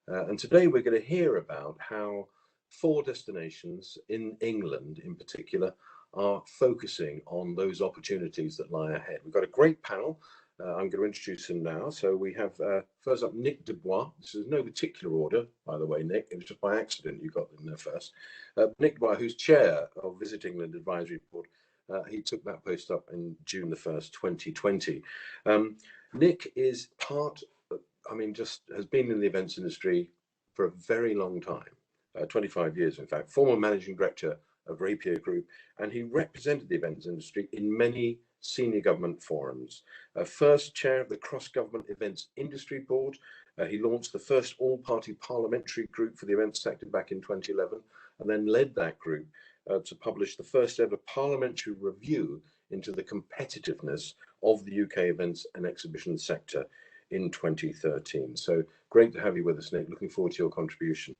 And today we're going to hear about how 4 destinations in England in particular are focusing on those opportunities that lie ahead. We've got a great panel. I'm going to introduce them now. So we have first up Nick Dubois. This is no particular order, by the way, Nick. It was just by accident you got in there first. Nick Dubois, who's chair of Visit England Advisory Board. He took that post up in June the 1st, 2020. Nick is just has been in the events industry for a very long time, 25 years in fact, former managing director of Rapier Group, and he represented the events industry in many senior government forums. First chair of the Cross-Government Events Industry Board, he launched the first all-party parliamentary group for the events sector back in 2011, and then led that group to publish the first ever parliamentary review into the competitiveness of the UK events and exhibition sector in 2013. So great to have you with us, Nick. Looking forward to your contribution.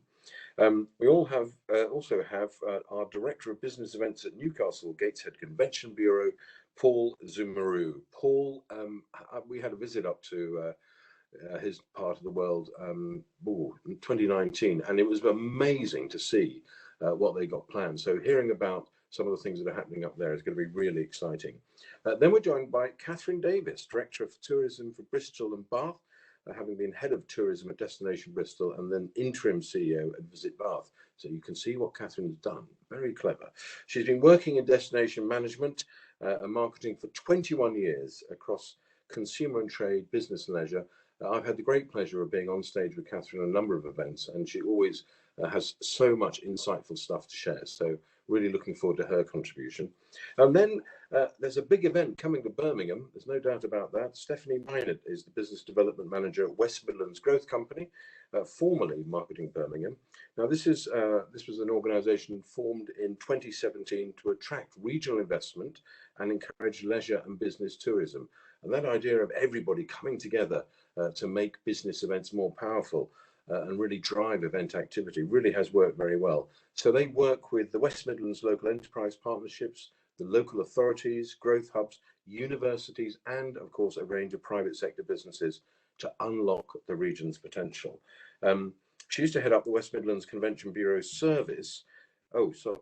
We also have our Director of Business Events at NewcastleGateshead Convention Bureau, Paul Zumaru. Paul, we had a visit up to his part of the world in 2019, and it was amazing to see what they got planned. So hearing about some of the things that are happening up there is going to be really exciting. Then we're joined by Catherine Davis, Director of Tourism for Bristol and Bath, having been Head of Tourism at Destination Bristol and then Interim CEO at Visit Bath. So you can see what Catherine's done. Very clever. She's been working in destination management and marketing for 21 years across consumer and trade, business and leisure. I've had the great pleasure of being on stage with Catherine at a number of events, and she always has so much insightful stuff to share. So really looking forward to her contribution. And then there's a big event coming to Birmingham. There's no doubt about that. Stephanie Minard is the Business Development Manager at West Midlands Growth Company, formerly Marketing Birmingham. Now this was an organisation formed in 2017 to attract regional investment and encourage leisure and business tourism. And that idea of everybody coming together to make business events more powerful and really drive event activity really has worked very well. So they work with the West Midlands local enterprise partnerships, the local authorities, growth hubs, universities, and of course a range of private sector businesses to unlock the region's potential. She used to head up the West Midlands Convention Bureau service.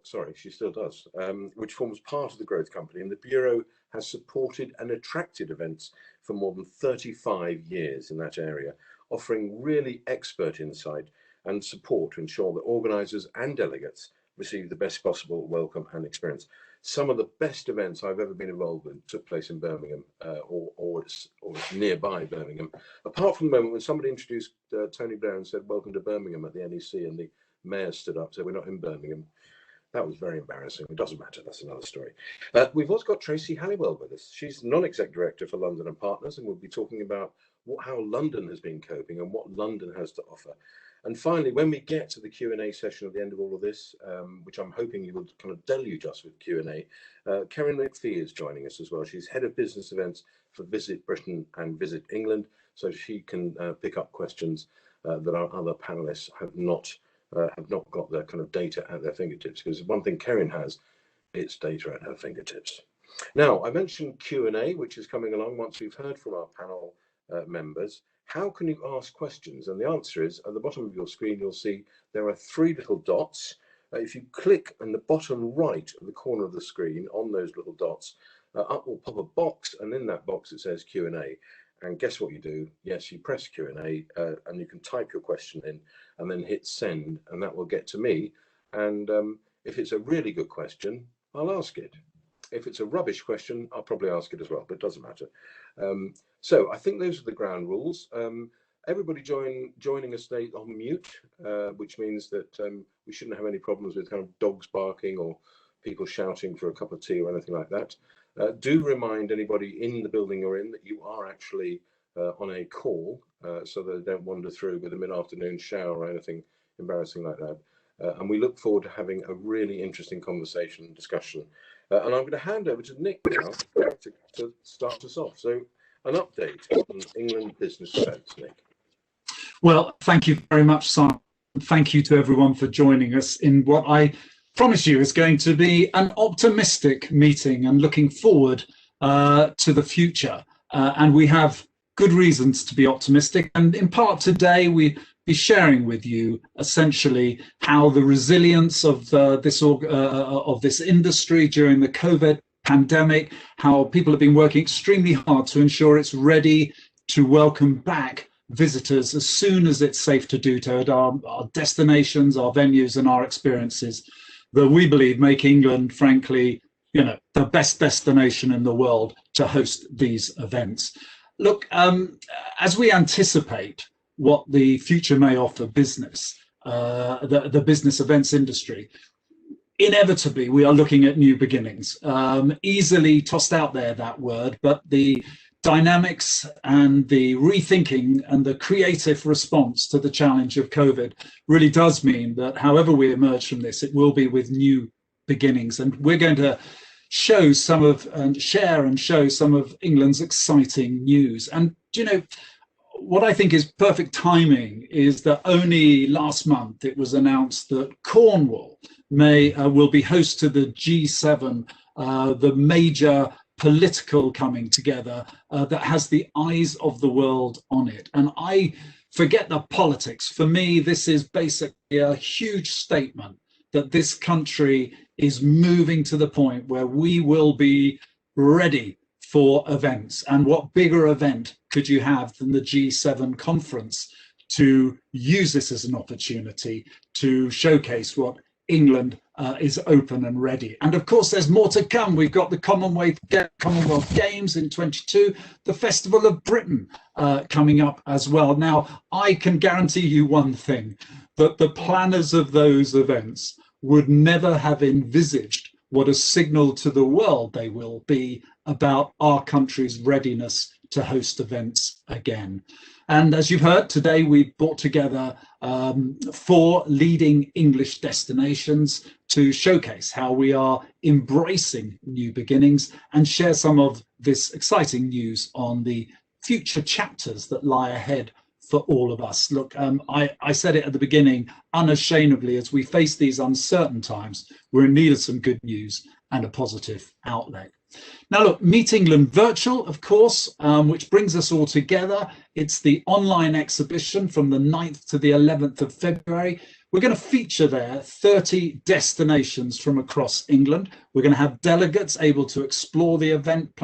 Sorry, she still does, which forms part of the growth company, and the Bureau has supported and attracted events for more than 35 years in that area, offering really expert insight and support to ensure that organisers and delegates receive the best possible welcome and experience. Some of the best events I've ever been involved in took place in Birmingham or nearby Birmingham, apart from the moment when somebody introduced Tony Blair and said, "Welcome to Birmingham" at the NEC, and the mayor stood up, said, "We're not in Birmingham." That was very embarrassing. It doesn't matter. That's another story. We've also got Tracy Halliwell with us. She's non-exec director for London and Partners, and we'll be talking about how London has been coping and what London has to offer. And finally, when we get to the Q&A session at the end of all of this, which I'm hoping you will kind of deluge us with Q&A, Kerrin MacPhie is joining us as well. She's Head of Business Events for Visit Britain and Visit England, so she can pick up questions that our other panelists have not got their kind of data at their fingertips. Because one thing Kerrin has, it's data at her fingertips. Now, I mentioned Q&A, which is coming along once we've heard from our panel members. How can you ask questions? And the answer is, at the bottom of your screen, you'll see there are 3 little dots. If you click in the bottom right of the corner of the screen on those little dots, up will pop a box, and in that box it says Q&A. And guess what you do? Yes, you press Q&A, and you can type your question in and then hit send, and that will get to me. And if it's a really good question, I'll ask it. If it's a rubbish question, I'll probably ask it as well, but it doesn't matter. So I think those are the ground rules. Everybody joining us today on mute, which means that we shouldn't have any problems with kind of dogs barking or people shouting for a cup of tea or anything like that. Do remind anybody in the building you're in that you are actually on a call, so that they don't wander through with a mid-afternoon shower or anything embarrassing like that. And we look forward to having a really interesting conversation and discussion. And I'm going to hand over to Nick now to start us off. So an update on England business events, Nick. Well, thank you very much, Simon. Thank you to everyone for joining us in what I promise you is going to be an optimistic meeting and looking forward to the future. And we have good reasons to be optimistic. And in part today, we'll be sharing with you essentially how the resilience of this industry during the COVID pandemic, how people have been working extremely hard to ensure it's ready to welcome back visitors as soon as it's safe to do so at our destinations, our venues, and our experiences that we believe make England, frankly, the best destination in the world to host these events. Look, as we anticipate what the future may offer business, the business events industry, inevitably we are looking at new beginnings. Easily tossed out there, that word, but the dynamics and the rethinking and the creative response to the challenge of COVID really does mean that however we emerge from this, it will be with new beginnings. And we're going to show some of and show some of England's exciting news. And what I think is perfect timing is that only last month it was announced that Cornwall will be host to the G7, the major political coming together that has the eyes of the world on it. And I forget the politics. For me, this is basically a huge statement that this country is moving to the point where we will be ready for events. And what bigger event could you have than the G7 conference to use this as an opportunity to showcase what England is open and ready. And of course, there's more to come. We've got the Commonwealth Games in 22, the Festival of Britain coming up as well. Now, I can guarantee you one thing, that the planners of those events would never have envisaged what a signal to the world they will be about our country's readiness to host events again. And as you've heard, today we brought together 4 leading English destinations to showcase how we are embracing new beginnings and share some of this exciting news on the future chapters that lie ahead for all of us. Look, I said it at the beginning, unashamedly, as we face these uncertain times, we're in need of some good news and a positive outlet. Now look, Meet England Virtual, of course, which brings us all together. It's the online exhibition from the 9th to the 11th of February. We're going to feature there 30 destinations from across England. We're going to have delegates able to explore the event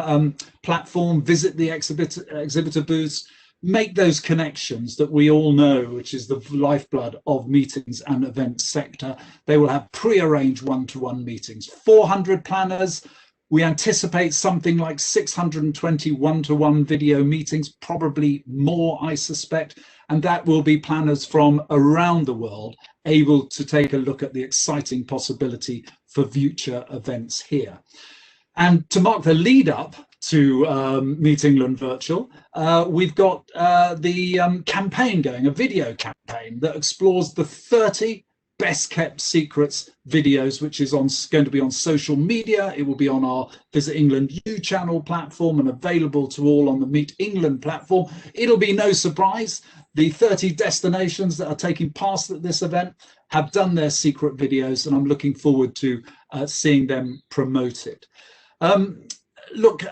platform, visit the exhibitor booths, make those connections that we all know, which is the lifeblood of meetings and events sector. They will have pre-arranged one-to-one meetings, 400 planners. We anticipate something like 620 one-to-one video meetings, probably more, I suspect, and that will be planners from around the world able to take a look at the exciting possibility for future events here. And to mark the lead up to Meet England Virtual, we've got the campaign going, a video campaign that explores the 30 best kept secrets videos, which is going to be on social media. It will be on our Visit England U channel platform and available to all on the Meet England platform. It'll be no surprise. The 30 destinations that are taking part at this event have done their secret videos, and I'm looking forward to seeing them promoted. Look,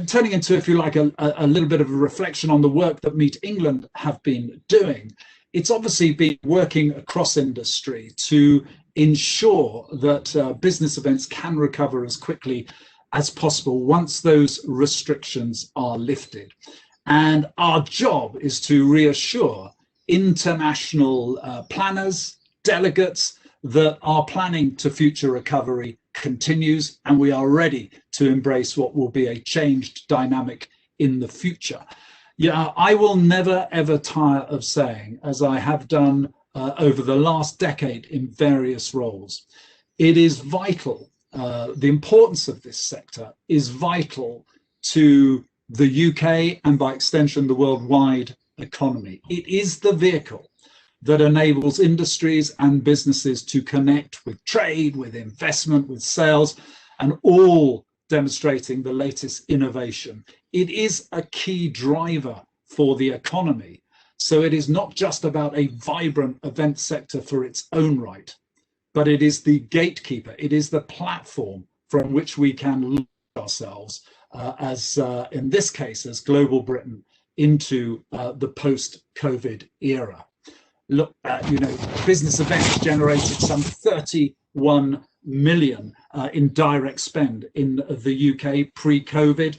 turning into, if you like, a little bit of a reflection on the work that Meet England have been doing. It's obviously been working across industry to ensure that business events can recover as quickly as possible once those restrictions are lifted. And our job is to reassure international planners, delegates, that our planning to future recovery continues, and we are ready to embrace what will be a changed dynamic in the future. Yeah, I will never, ever tire of saying, as I have done over the last decade in various roles, it is vital, the importance of this sector is vital to the UK and by extension the worldwide economy. It is the vehicle that enables industries and businesses to connect with trade, with investment, with sales, and all demonstrating the latest innovation. It is a key driver for the economy. So it is not just about a vibrant event sector for its own right, but it is the gatekeeper. It is the platform from which we can launch ourselves as in this case, as Global Britain into the post-COVID era. Look, business events generated some 31 million in direct spend in the UK pre-COVID.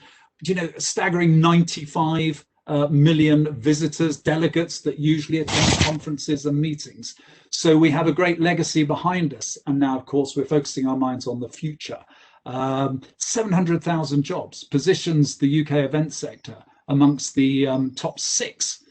A staggering 95 million visitors, delegates that usually attend conferences and meetings. So we have a great legacy behind us. And now, of course, we're focusing our minds on the future. 700,000 jobs, positions the UK event sector amongst the top 6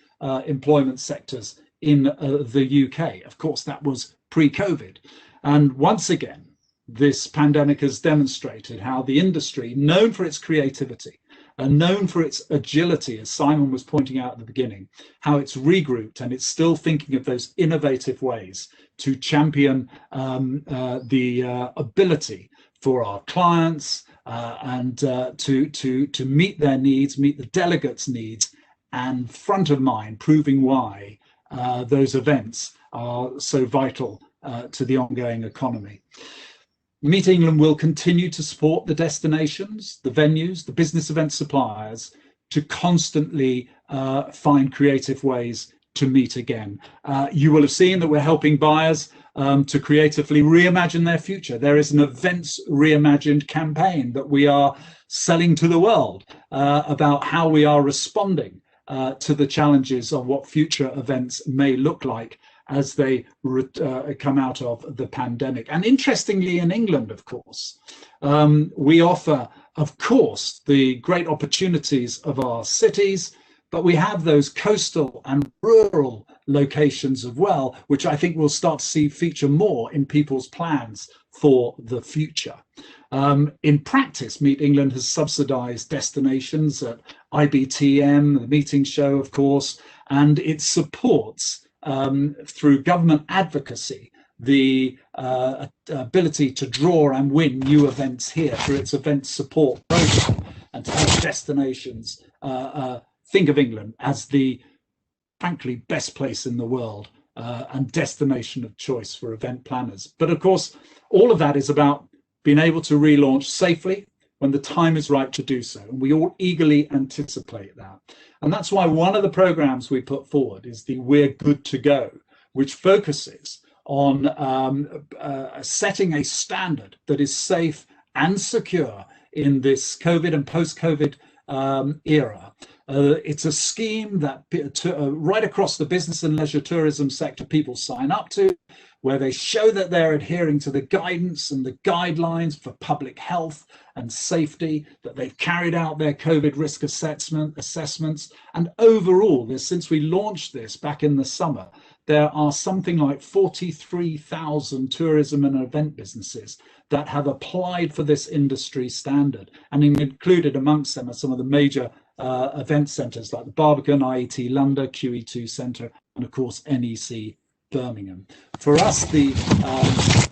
employment sectors in the UK. Of course, that was pre-COVID. And once again, this pandemic has demonstrated how the industry, known for its creativity and known for its agility, as Simon was pointing out at the beginning, how it's regrouped and it's still thinking of those innovative ways to champion the ability for our clients and to meet their needs, meet the delegates' needs, and front of mind, proving why those events are so vital to the ongoing economy. Meet England will continue to support the destinations, the venues, the business event suppliers to constantly find creative ways to meet again. You will have seen that we're helping buyers to creatively reimagine their future. There is an Events Reimagined campaign that we are selling to the world about how we are responding to the challenges of what future events may look like as they come out of the pandemic. And interestingly, in England, of course, we offer, of course, the great opportunities of our cities, but we have those coastal and rural locations as well, which I think we'll start to see feature more in people's plans for the future. In practice, Meet England has subsidised destinations at IBTM, the meeting show, of course, and it supports through government advocacy the ability to draw and win new events here through its event support program, and to have destinations think of England as the frankly best place in the world and destination of choice for event planners. But of course, all of that is about being able to relaunch safely when the time is right to do so, and we all eagerly anticipate that. And that's why one of the programs we put forward is the We're Good to Go, which focuses on setting a standard that is safe and secure in this COVID and post-COVID era. It's a scheme that right across the business and leisure tourism sector people sign up to, where they show that they're adhering to the guidance and the guidelines for public health and safety, that they've carried out their COVID risk assessments. And overall, since we launched this back in the summer, there are something like 43,000 tourism and event businesses that have applied for this industry standard, and included amongst them are some of the major event centres like the Barbican, IET London, QE2 Centre, and of course NEC Birmingham. For us, the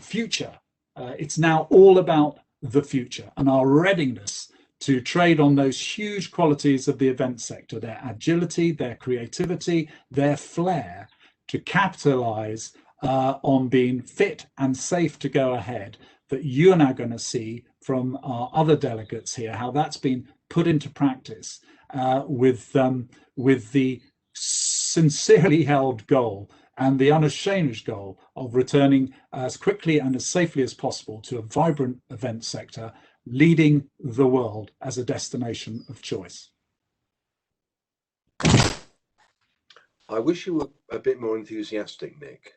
future, it's now all about the future and our readiness to trade on those huge qualities of the event sector, their agility, their creativity, their flair, to capitalise on being fit and safe to go ahead, that you are now going to see from our other delegates here, how that's been put into practice with the sincerely held goal and the unashamed goal of returning as quickly and as safely as possible to a vibrant event sector, leading the world as a destination of choice. I wish you were a bit more enthusiastic, Nick.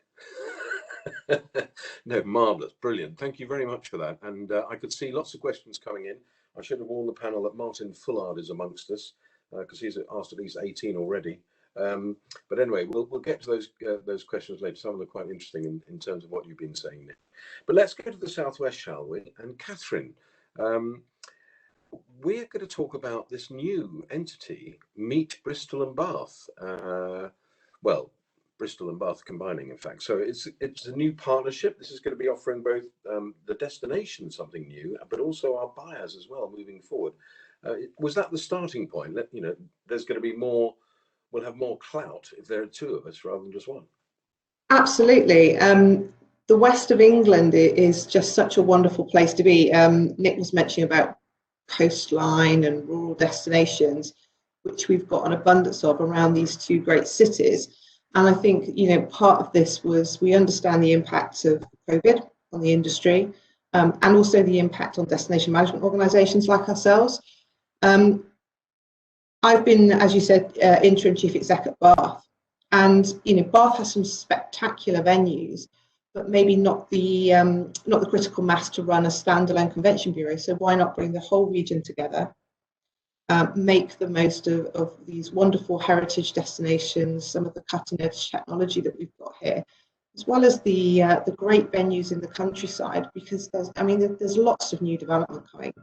No, marvellous, brilliant. Thank you very much for that. And I could see lots of questions coming in. I should have warned the panel that Martin Fullard is amongst us because he's asked at least 18 already. But anyway, we'll get to those questions later. Some of them are quite interesting in terms of what you've been saying, Nick. But let's go to the southwest, shall we? And Catherine, we're going to talk about this new entity, Meet Bristol and Bath. Well, Bristol and Bath combining, in fact. So it's a new partnership. This is going to be offering both the destination something new, but also our buyers as well moving forward. Was that the starting point? There's going to be more. We'll have more clout if there are two of us rather than just one. Absolutely. the west of England is just such a wonderful place to be. Nick was mentioning about coastline and rural destinations, which we've got an abundance of around these two great cities. And I think, part of this was we understand the impacts of COVID on the industry, and also the impact on destination management organisations like ourselves. I've been, as you said, interim chief exec at Bath, and Bath has some spectacular venues, but maybe not the critical mass to run a standalone convention bureau. So why not bring the whole region together, make the most of these wonderful heritage destinations, some of the cutting edge technology that we've got here, as well as the great venues in the countryside, because there's lots of new development coming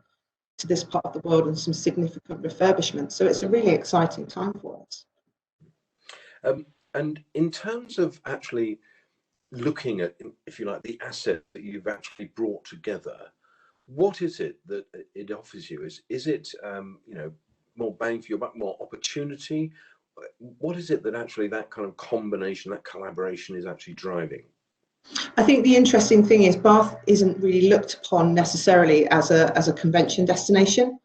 to this part of the world and some significant refurbishment. So it's a really exciting time for us. And in terms of actually looking at, if you like, the asset that you've actually brought together, what is it that it offers you? Is it more bang for your buck, more opportunity? What is it that actually that kind of combination, that collaboration is actually driving? I think the interesting thing is Bath isn't really looked upon necessarily as a convention destination,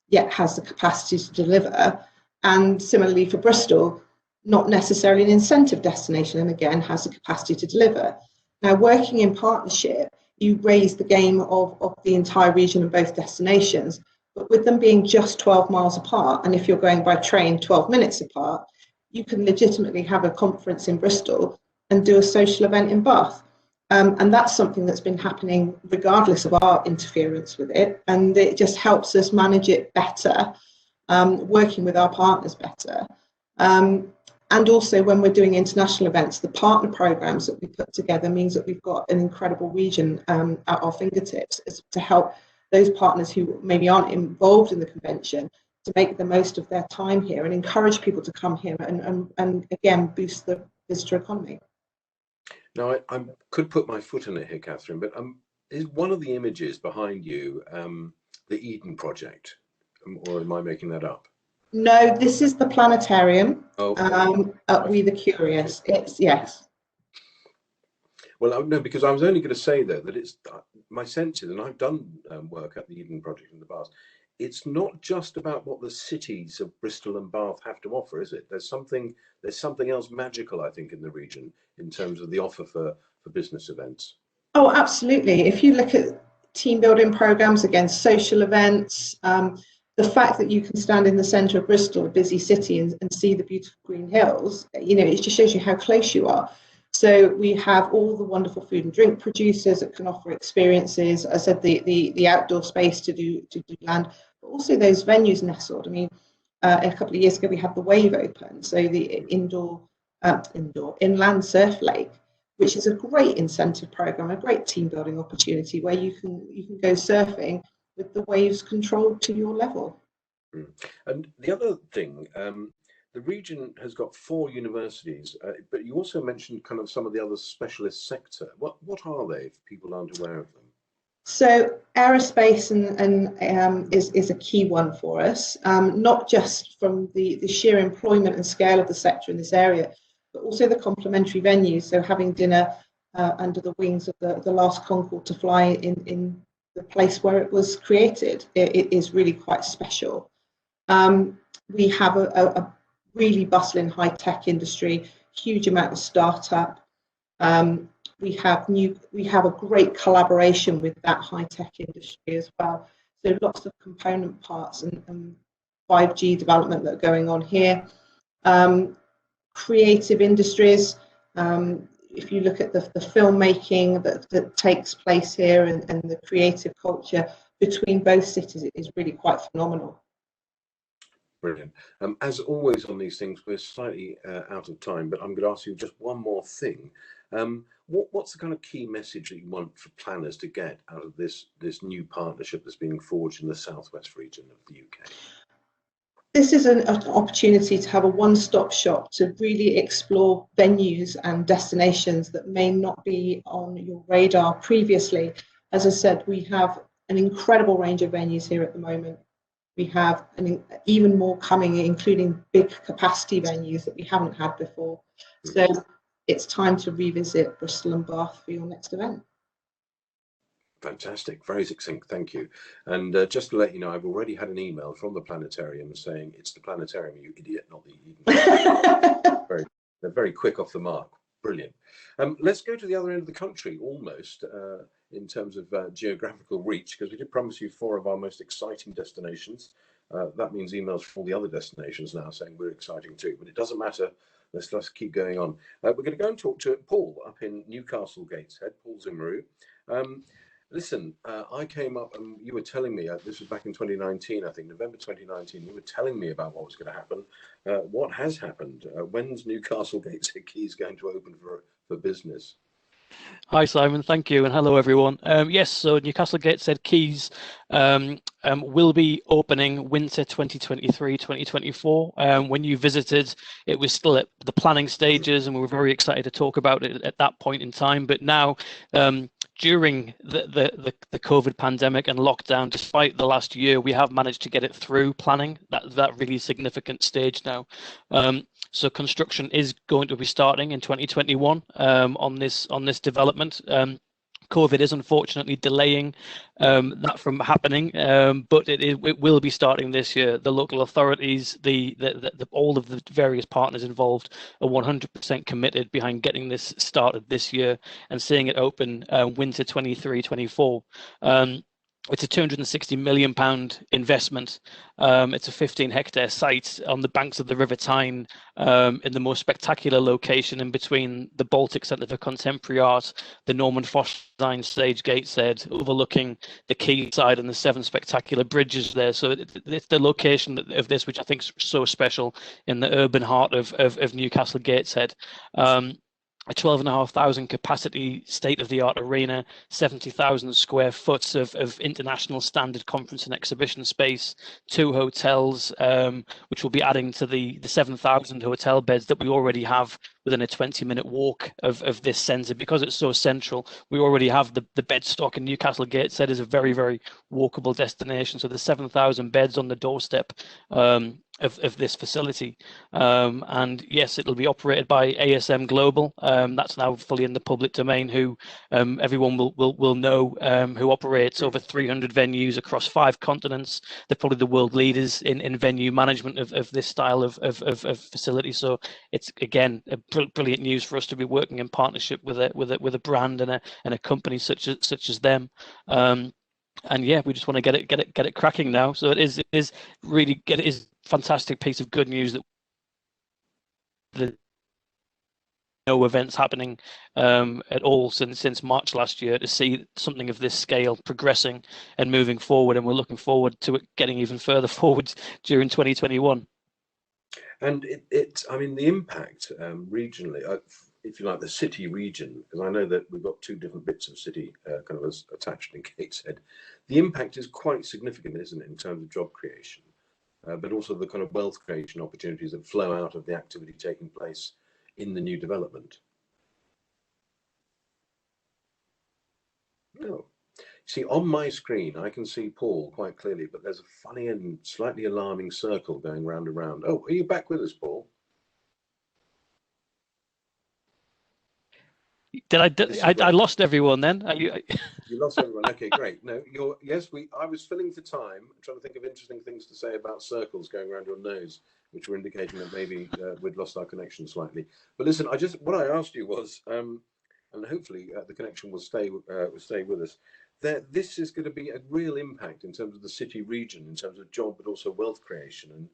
yet has the capacity to deliver. And similarly for Bristol, not necessarily an incentive destination, and again has the capacity to deliver. Now, working in partnership, you raise the game of the entire region and both destinations, but with them being just 12 miles apart, and if you're going by train 12 minutes apart, you can legitimately have a conference in Bristol and do a social event in Bath. And that's something that's been happening regardless of our interference with it, and it just helps us manage it better, working with our partners better. And also when we're doing international events, the partner programs that we put together means that we've got an incredible region at our fingertips to help those partners who maybe aren't involved in the convention to make the most of their time here and encourage people to come here and again boost the visitor economy. Now, I could put my foot in it here, Catherine, but is one of the images behind you the Eden Project, or am I making that up? No, this is the planetarium at We the Curious. It's, yes. Well, no, because I was only going to say though that it's my sense is, and I've done work at the Eden Project in the past, it's not just about what the cities of Bristol and Bath have to offer, is it? There's something else magical, I think, in the region in terms of the offer for business events. Oh, absolutely. If you look at team building programs, again, social events, the fact that you can stand in the centre of Bristol, a busy city, and see the beautiful green hills, it just shows you how close you are. So we have all the wonderful food and drink producers that can offer experiences. I said the outdoor space to do land, but also those venues nestled. I mean, a couple of years ago we had the Wave open, so the inland surf lake, which is a great incentive program, a great team building opportunity where you can go surfing with the waves controlled to your level. And the other thing, the region has got 4 universities, but you also mentioned kind of some of the other specialist sector. What are they, if people aren't aware of them? So aerospace is a key one for us, not just from the sheer employment and scale of the sector in this area, but also the complementary venues. So having dinner under the wings of the last Concorde to fly in the place where it was created, it is really quite special. We have a really bustling high-tech industry, huge amount of startup. We have a great collaboration with that high-tech industry as well. So lots of component parts and 5G development that are going on here. Creative industries. If you look at the filmmaking that takes place here and the creative culture between both cities, it is really quite phenomenal. Brilliant. As always on these things, we're slightly out of time, but I'm going to ask you just one more thing. What's the kind of key message that you want for planners to get out of this new partnership that's being forged in the southwest region of the UK? This is an opportunity to have a one-stop shop to really explore venues and destinations that may not be on your radar previously. As I said, we have an incredible range of venues here at the moment. We have even more coming, including big capacity venues that we haven't had before. So it's time to revisit Bristol and Bath for your next event. Fantastic, very succinct, thank you. And just to let you know, I've already had an email from the planetarium saying it's the planetarium, you idiot, not the Eden. They're very quick off the mark. Brilliant. Let's go to the other end of the country, almost, in terms of geographical reach, because we did promise you 4 of our most exciting destinations. That means emails from all the other destinations now saying we're exciting too, but it doesn't matter. Let's just keep going on. We're going to go and talk to Paul up in NewcastleGateshead, Paul Zimmeru. Listen, I came up and you were telling me, this was back in 2019, I think, November 2019, you were telling me about what was going to happen. What has happened? When's NewcastleGateshead Quays going to open for business? Hi Simon, thank you, and hello everyone. Yes, so NewcastleGateshead Quays will be opening winter 2023-2024. When you visited, it was still at the planning stages, and we were very excited to talk about it at that point in time. But now, during the COVID pandemic and lockdown, despite the last year, we have managed to get it through planning, that really significant stage now. So construction is going to be starting in 2021 on this development. COVID is unfortunately delaying that from happening, but it will be starting this year. The local authorities, all of the various partners involved are 100% committed behind getting this started this year and seeing it open winter 23-24. It's a £260 million investment. It's a 15-hectare site on the banks of the River Tyne, in the most spectacular location in between the Baltic Centre for Contemporary Art, the Norman Foster design stage Gateshead, overlooking the quayside and the 7 spectacular bridges there. So it's the location of this, which I think is so special in the urban heart of Newcastle Gateshead. A 12,500 capacity state-of-the-art arena, 70,000 square foot of international standard conference and exhibition space, 2 hotels, which will be adding to the 7,000 hotel beds that we already have within a 20-minute walk of this centre. Because it's so central, we already have the bed stock, and Newcastle Gateshead is a very, very walkable destination. So there's 7,000 beds on the doorstep of this facility, and yes, it'll be operated by ASM Global. That's now fully in the public domain, who everyone will know, who operates over 300 venues across 5 continents. They're probably the world leaders in venue management of this style of facility. So it's, again, brilliant news for us to be working in partnership with a brand and a company such as them. And yeah, we just want to get it cracking now. So it is really fantastic piece of good news that no events happening at all since March last year, to see something of this scale progressing and moving forward, and we're looking forward to it getting even further forward during 2021. And I mean, the impact regionally, if you like, the city region, because I know that we've got 2 different bits of city kind of attached in Gateshead. The impact is quite significant, isn't it, in terms of job creation, but also the kind of wealth creation opportunities that flow out of the activity taking place in the new development. No. See, on my screen, I can see Paul quite clearly, but there's a funny and slightly alarming circle going round and round. Oh, are you back with us, Paul? I lost everyone then? You lost everyone. Okay, great. No, I was filling for time, trying to think of interesting things to say about circles going around your nose, which were indicating that maybe we'd lost our connection slightly. But listen, what I asked you was, and hopefully the connection will stay with us, that this is going to be a real impact in terms of the city region, in terms of job, but also wealth creation. And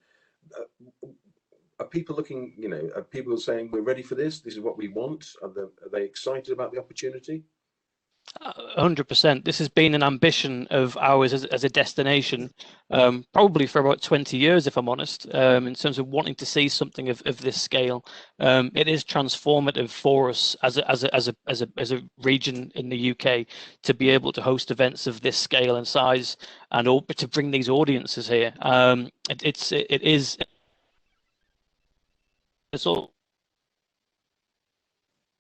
are people looking, are people saying, we're ready for this? This is what we want? Are they excited about the opportunity? 100%. This has been an ambition of ours as a destination, probably for about 20 years, if I'm honest, in terms of wanting to see something of this scale. It is transformative for us as a region in the UK to be able to host events of this scale and size, and to bring these audiences here. It's all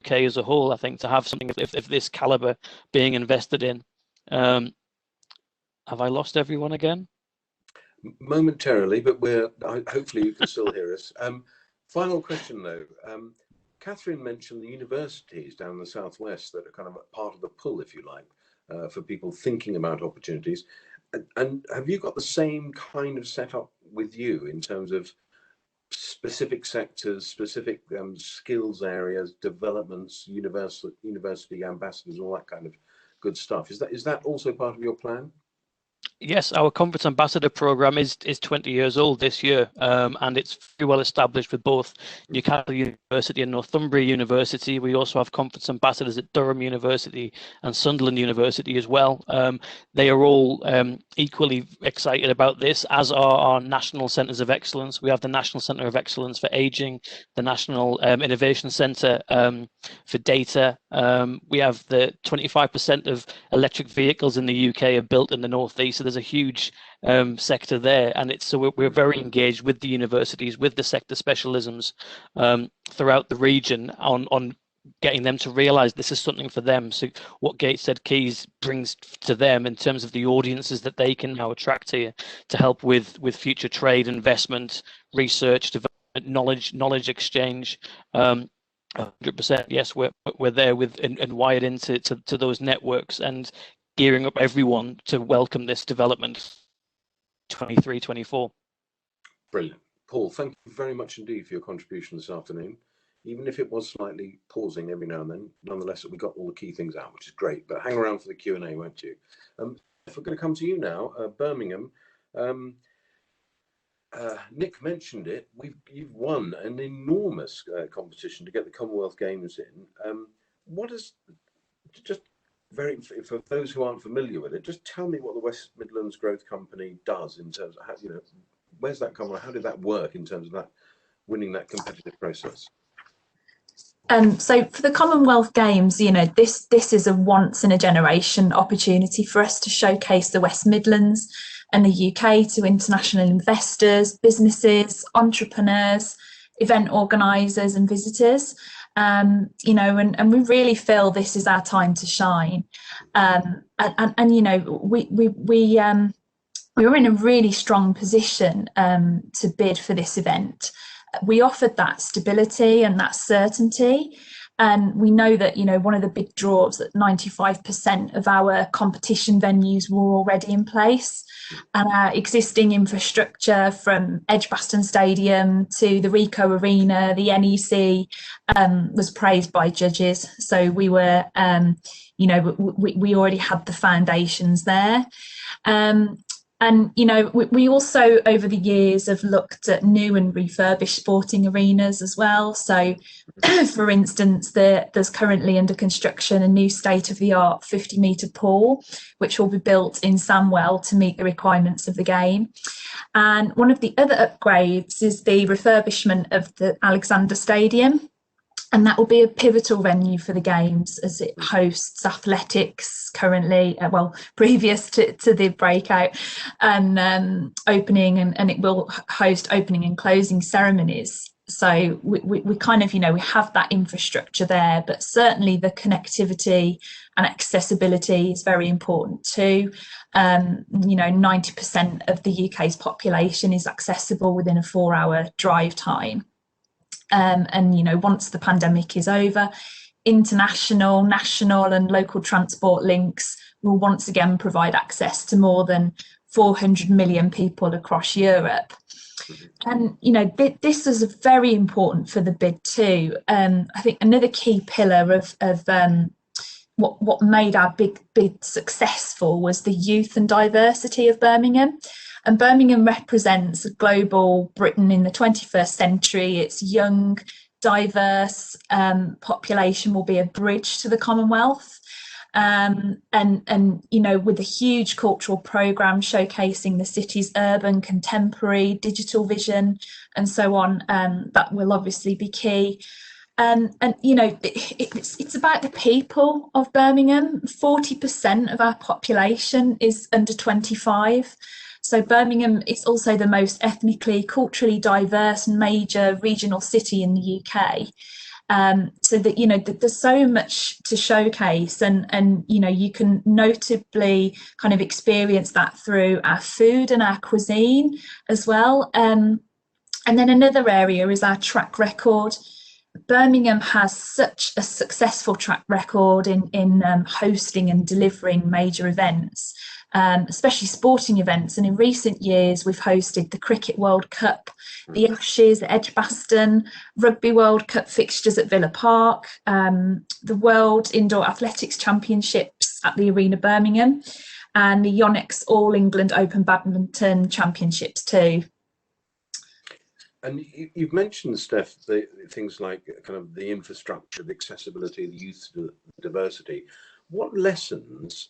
UK as a whole, I think, to have something of this caliber being invested in. Have I lost everyone again? Momentarily, but hopefully you can still hear us. Final question though, Catherine mentioned the universities down in the southwest that are kind of part of the pull, if you like, for people thinking about opportunities. And have you got the same kind of setup with you in terms of specific sectors, specific skills areas, developments, university ambassadors, all that kind of good stuff? Is that also part of your plan? Yes, our Conference Ambassador Programme is 20 years old this year, and it's very well established with both Newcastle University and Northumbria University. We also have Conference Ambassadors at Durham University and Sunderland University as well. They are all equally excited about this, as are our National Centres of Excellence. We have the National Centre of Excellence for Ageing, the National Innovation Centre for Data. We have the 25% of electric vehicles in the UK are built in the North East, so there's a huge sector there, and we're very engaged with the universities, with the sector specialisms throughout the region on getting them to realise this is something for them. So what Gateshead Keys brings to them in terms of the audiences that they can now attract here to help with future trade, investment, research, development, knowledge exchange. 100%, yes, we're there with and wired into those networks and gearing up everyone to welcome this development 23-24. Brilliant. Paul, thank you very much indeed for your contribution this afternoon. Even if it was slightly pausing every now and then, nonetheless, we got all the key things out, which is great. But hang around for the Q&A, won't you? If we're going to come to you now, Birmingham, Nick mentioned it. You've won an enormous competition to get the Commonwealth Games in. What is, just very, for those who aren't familiar with it, just tell me what the West Midlands Growth Company does in terms of how, where's that come from? How did that work in terms of that winning that competitive process? So for the Commonwealth Games, this is a once in a generation opportunity for us to showcase the West Midlands and the UK to international investors, businesses, entrepreneurs, event organisers and visitors. And we really feel this is our time to shine. We were in a really strong position to bid for this event. We offered that stability and that certainty. And we know that, one of the big draws, that 95% of our competition venues were already in place. And our existing infrastructure, from Edgbaston Stadium to the Ricoh Arena, the NEC, was praised by judges. So we were, we already had the foundations there. And, we also, over the years, have looked at new and refurbished sporting arenas as well. So, for instance, there's currently under construction a new state-of-the-art 50-metre pool, which will be built in Samwell to meet the requirements of the game. And one of the other upgrades is the refurbishment of the Alexander Stadium. And that will be a pivotal venue for the Games, as it hosts athletics currently, previous to the breakout, and opening, and it will host opening and closing ceremonies. So we kind of, we have that infrastructure there, but certainly the connectivity and accessibility is very important too. 90% of the UK's population is accessible within a 4-hour drive time. And once the pandemic is over, international, national and local transport links will once again provide access to more than 400 million people across Europe. And, this is very important for the bid too. I think another key pillar of what made our big bid successful was the youth and diversity of Birmingham. And Birmingham represents a global Britain in the 21st century. Its young, diverse population will be a bridge to the Commonwealth. And with a huge cultural programme showcasing the city's urban, contemporary, digital vision and so on, that will obviously be key. It's about the people of Birmingham. 40% of our population is under 25. So Birmingham is also the most ethnically, culturally diverse major regional city in the UK. So that, there's so much to showcase, and you can notably kind of experience that through our food and our cuisine as well. And then another area is our track record. Birmingham has such a successful track record in hosting and delivering major events, especially sporting events. And in recent years, we've hosted the Cricket World Cup, the Ashes at Edgbaston, Rugby World Cup fixtures at Villa Park, the World Indoor Athletics Championships at the Arena Birmingham, and the Yonex All England Open Badminton Championships too. And you've mentioned, Steph, the things like kind of the infrastructure, the accessibility, the youth diversity. What lessons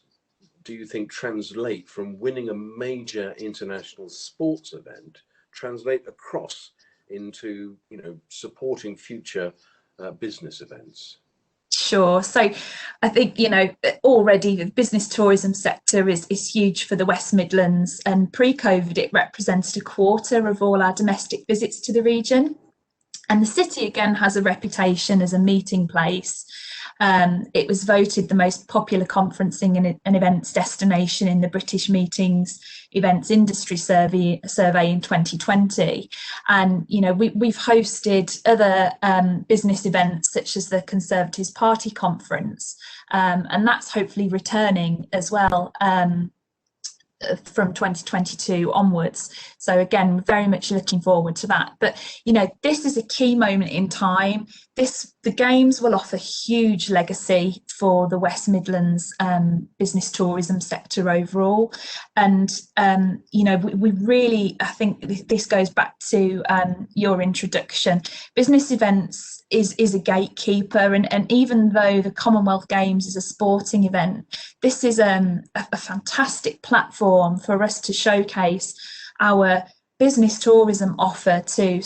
do you think translate from winning a major international sports event, translate across into, you know, supporting future business events? Sure. So I think, you know, already the business tourism sector is huge for the West Midlands, and pre-COVID it represented a quarter of all our domestic visits to the region. And the city again has a reputation as a meeting place. It was voted the most popular conferencing and events destination in the British Meetings Events Industry Survey in 2020. And, you know, we've hosted other business events such as the Conservatives Party Conference, and that's hopefully returning as well from 2022 onwards. So again, very much looking forward to that. But, you know, this is a key moment in time. The Games will offer huge legacy for the West Midlands business tourism sector overall. And, you know, we really, I think this goes back to your introduction. Business events is a gatekeeper, and even though the Commonwealth Games is a sporting event, this is a fantastic platform for us to showcase our business tourism offer to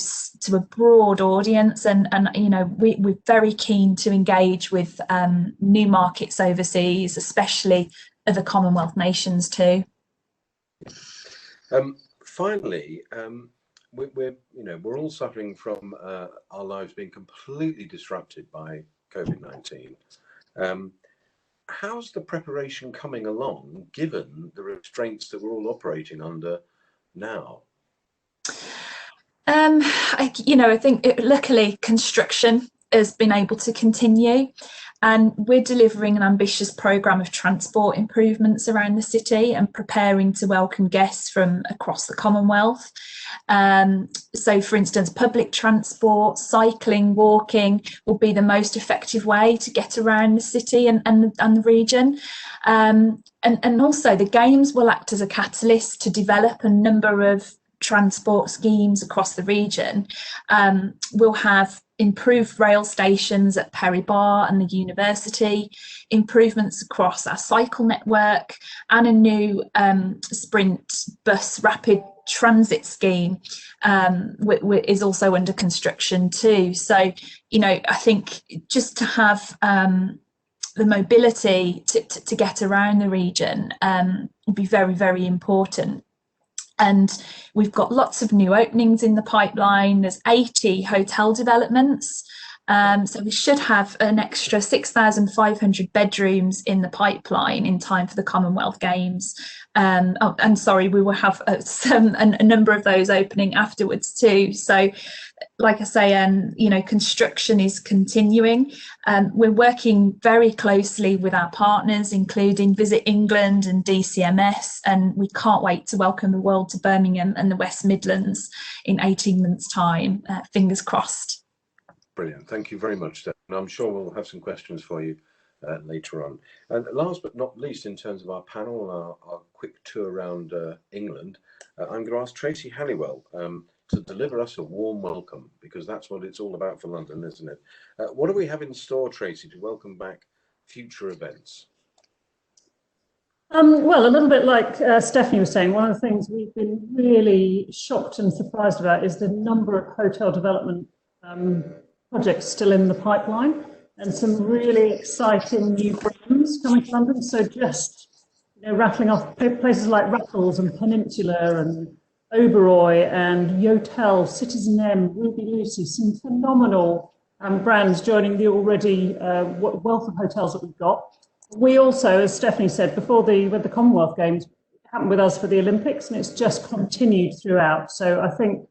a broad audience, and you know, we're very keen to engage with new markets overseas, especially other Commonwealth nations too. Finally, we're all suffering from our lives being completely disrupted by COVID-19. How's the preparation coming along, given the restraints that we're all operating under now? I think luckily construction has been able to continue, and we're delivering an ambitious programme of transport improvements around the city and preparing to welcome guests from across the Commonwealth. So, for instance, public transport, cycling, walking will be the most effective way to get around the city and the region. And also the Games will act as a catalyst to develop a number of transport schemes across the region. We'll have improved rail stations at Perry Bar and the university, improvements across our cycle network, and a new Sprint bus rapid transit scheme is also under construction too. So, you know, I think just to have the mobility to get around the region will be very, very important. And we've got lots of new openings in the pipeline. There's 80 hotel developments. So we should have an extra 6,500 bedrooms in the pipeline in time for the Commonwealth Games. We will have a number of those opening afterwards too. So, like I say, you know, construction is continuing. We're working very closely with our partners, including Visit England and DCMS, and we can't wait to welcome the world to Birmingham and the West Midlands in 18 months' time. Fingers crossed. Brilliant. Thank you very much, Steph. And I'm sure we'll have some questions for you later on. And last but not least, in terms of our panel, our quick tour around England, I'm going to ask Tracy Halliwell to deliver us a warm welcome, because that's what it's all about for London, isn't it? What do we have in store, Tracy, to welcome back future events? Well, a little bit like Stephanie was saying, one of the things we've been really shocked and surprised about is the number of hotel development projects still in the pipeline, and some really exciting new brands coming to London. So just, you know, rattling off places like Raffles and Peninsula and Oberoi and Yotel, Citizen M, Ruby Lucy, some phenomenal brands joining the already wealth of hotels that we've got. We also, as Stephanie said, with the Commonwealth Games, happened with us for the Olympics, and it's just continued throughout. So I think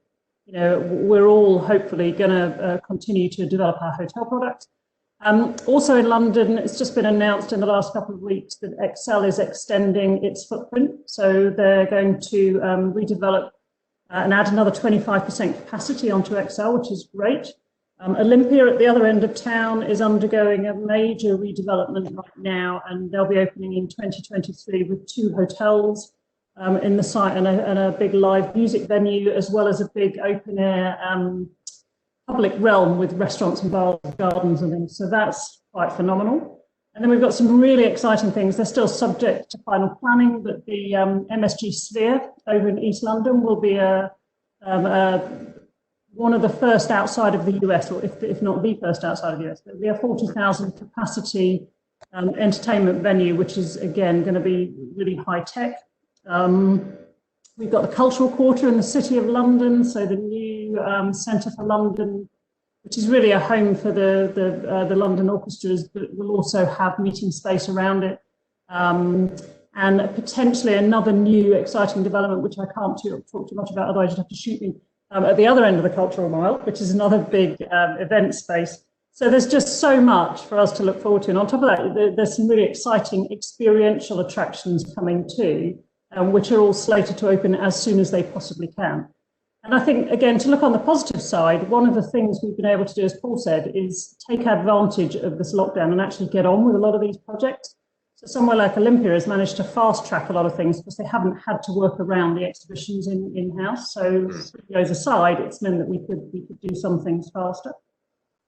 we're all hopefully going to continue to develop our hotel product. Also in London, it's just been announced in the last couple of weeks that Excel is extending its footprint. So they're going to redevelop and add another 25% capacity onto Excel, which is great. Olympia at the other end of town is undergoing a major redevelopment right now, and they'll be opening in 2023 with 2 hotels in the site and a big live music venue, as well as a big open air public realm with restaurants and bars, gardens and things. So that's quite phenomenal. And then we've got some really exciting things. They're still subject to final planning, but the MSG Sphere over in East London will be one of the first outside of the US, or if not the first outside of the US. There'll be a 40,000 capacity entertainment venue, which is again going to be really high tech. We've got the Cultural Quarter in the City of London, so the new Centre for London, which is really a home for the London orchestras, but will also have meeting space around it. And potentially another new exciting development, which I can't talk too much about, otherwise you'd have to shoot me, at the other end of the Cultural Mile, which is another big event space. So there's just so much for us to look forward to. And on top of that, there's some really exciting experiential attractions coming too, which are all slated to open as soon as they possibly can. And I think, again, to look on the positive side, one of the things we've been able to do, as Paul said, is take advantage of this lockdown and actually get on with a lot of these projects. So somewhere like Olympia has managed to fast track a lot of things because they haven't had to work around the exhibitions in-house. So those aside, it's meant that we could do some things faster.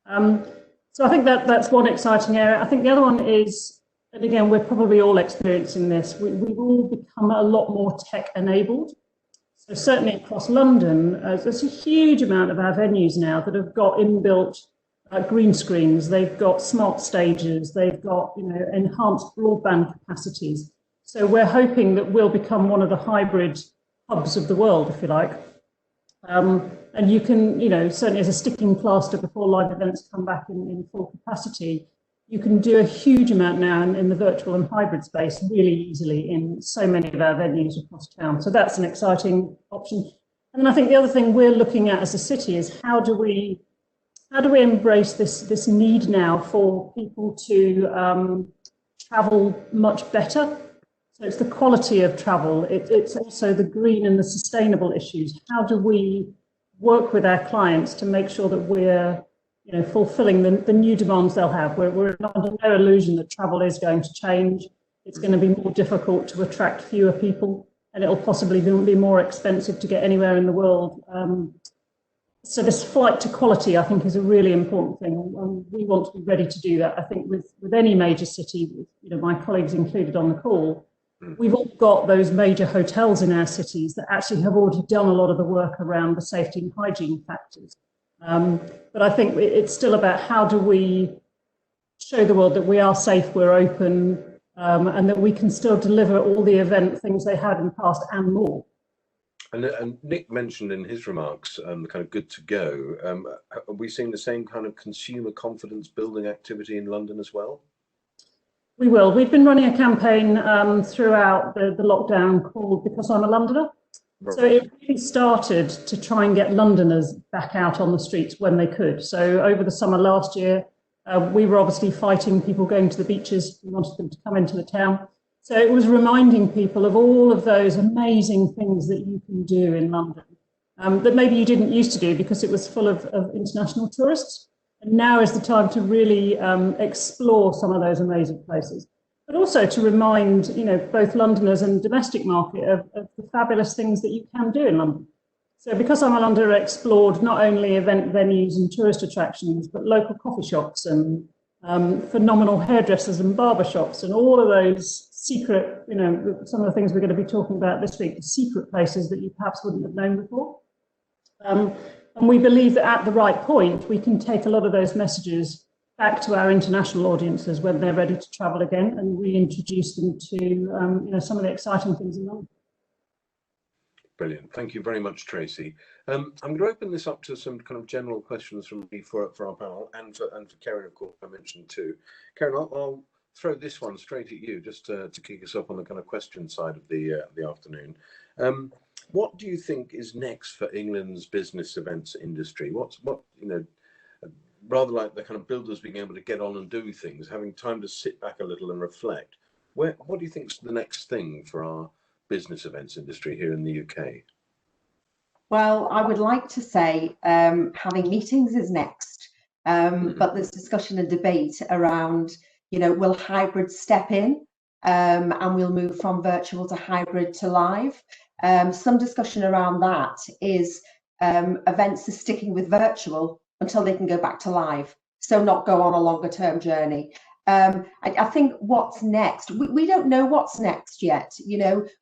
So I think that's one exciting area. I think the other one is, and again, we're probably all experiencing this, we've all become a lot more tech enabled. So certainly across London, there's a huge amount of our venues now that have got inbuilt green screens, they've got smart stages, they've got enhanced broadband capacities. So we're hoping that we'll become one of the hybrid hubs of the world, if you like. And you can, certainly as a sticking plaster before live events come back in full capacity, you can do a huge amount now in the virtual and hybrid space really easily in so many of our venues across town. So that's an exciting option. And then I think the other thing we're looking at as a city is how do we embrace this need now for people to travel much better? So it's the quality of travel. It's also the green and the sustainable issues. How do we work with our clients to make sure that we're fulfilling the new demands they'll have? We're under no illusion that travel is going to change. It's going to be more difficult to attract fewer people, and it'll possibly be more expensive to get anywhere in the world. So this flight to quality, I think, is a really important thing, and we want to be ready to do that. I think with any major city, my colleagues included on the call, we've all got those major hotels in our cities that actually have already done a lot of the work around the safety and hygiene factors. But I think it's still about how do we show the world that we are safe, we're open, and that we can still deliver all the event things they had in the past and more. And Nick mentioned in his remarks the kind of good to go. Are we seeing the same kind of consumer confidence building activity in London as well? We will. We've been running a campaign throughout the lockdown called Because I'm a Londoner. Right. So it really started to try and get Londoners back out on the streets when they could. So over the summer last year, we were obviously fighting people going to the beaches. We wanted them to come into the town. So it was reminding people of all of those amazing things that you can do in London that maybe you didn't used to do because it was full of international tourists. And now is the time to really explore some of those amazing places, but also to remind, both Londoners and domestic market of the fabulous things that you can do in London. So Because I'm a Londoner explored not only event venues and tourist attractions, but local coffee shops and phenomenal hairdressers and barber shops and all of those secret, some of the things we're going to be talking about this week, the secret places that you perhaps wouldn't have known before. And we believe that at the right point, we can take a lot of those messages back to our international audiences when they're ready to travel again and reintroduce them to some of the exciting things in London. Brilliant. Thank you very much, Tracy. I'm going to open this up to some kind of general questions from me for our panel and for Kerrin, of course, I mentioned too. Kerrin, I'll throw this one straight at you just to kick us up on the kind of question side of the afternoon. What do you think is next for England's business events industry? What rather like the kind of builders being able to get on and do things, having time to sit back a little and reflect. What do you think is the next thing for our business events industry here in the UK? Well, I would like to say having meetings is next, but there's discussion and debate around, will hybrid step in and we'll move from virtual to hybrid to live? Some discussion around that is events are sticking with virtual until they can go back to live, so not go on a longer term journey. I think what's next, we don't know what's next yet.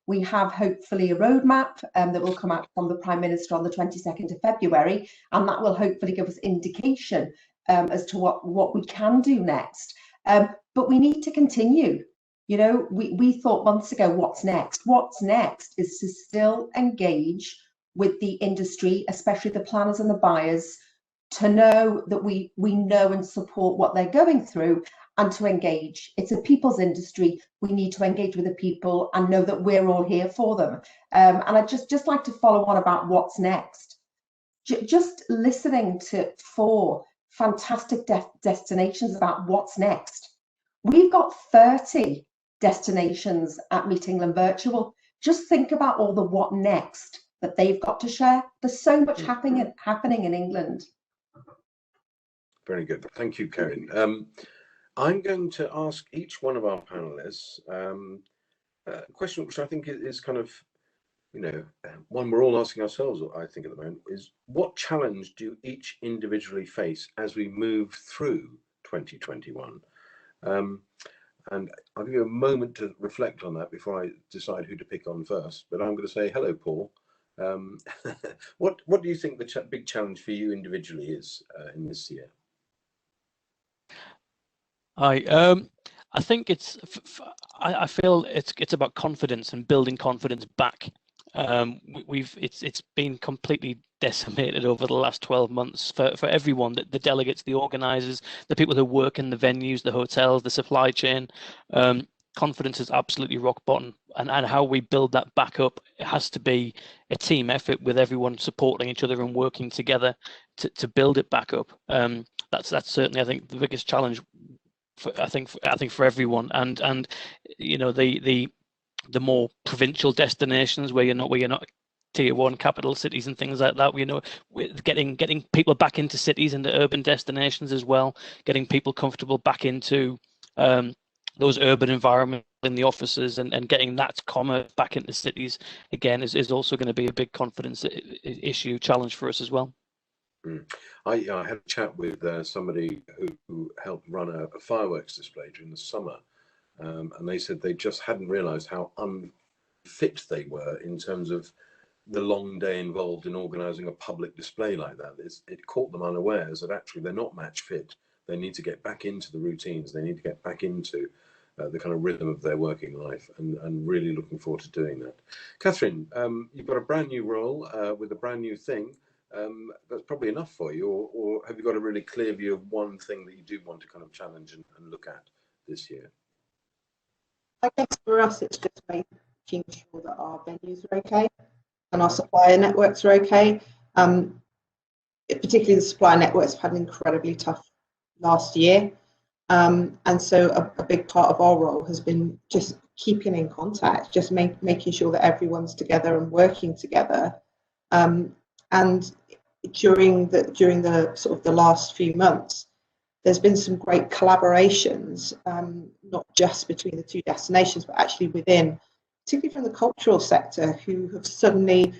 We have hopefully a roadmap that will come out from the Prime Minister on the 22nd of February, and that will hopefully give us indication as to what we can do next. But we need to continue. We thought months ago, what's next? What's next is to still engage with the industry, especially the planners and the buyers, to know that we know and support what they're going through, and to engage. It's a people's industry. We need to engage with the people and know that we're all here for them. And I'd just like to follow on about what's next. Just listening to 4 fantastic destinations about what's next. We've got 30 destinations at MeetEngland Virtual. Just think about all the what next that they've got to share. There's so much happening in England. Very good. Thank you, Kerrin. I'm going to ask each one of our panelists a question which I think is kind of, one we're all asking ourselves, I think, at the moment, is what challenge do you each individually face as we move through 2021? And I'll give you a moment to reflect on that before I decide who to pick on first. But I'm going to say, hello, Paul. What do you think the big challenge for you individually is in this year? I think I feel it's about confidence and building confidence back. It's been completely decimated over the last 12 months for everyone, the delegates, the organisers, the people who work in the venues, the hotels, the supply chain. Confidence is absolutely rock bottom, and how we build that back up, it has to be a team effort with everyone supporting each other and working together to build it back up. That's certainly, I think, the biggest challenge. I think for everyone, and the more provincial destinations where you're not tier 1 capital cities and things like that. We're getting people back into cities, into urban destinations as well, getting people comfortable back into those urban environments in the offices, and getting that commerce back into cities again is also going to be a big confidence issue challenge for us as well. I had a chat with somebody who helped run a fireworks display during the summer, and they said they just hadn't realised how unfit they were in terms of the long day involved in organising a public display like that. It caught them unawares that actually they're not match fit. They need to get back into the routines. They need to get back into the kind of rhythm of their working life, and really looking forward to doing that. Catherine, you've got a brand new role with a brand new thing. That's probably enough for you, or have you got a really clear view of one thing that you do want to kind of challenge and look at this year? I guess for us it's just making sure that our venues are okay and our supplier networks are okay. Particularly the supplier networks have had an incredibly tough last year, and so a big part of our role has been just keeping in contact, just making sure that everyone's together and working together. And during the sort of the last few months, there's been some great collaborations, not just between the 2 destinations, but actually within, particularly from the cultural sector, who have suddenly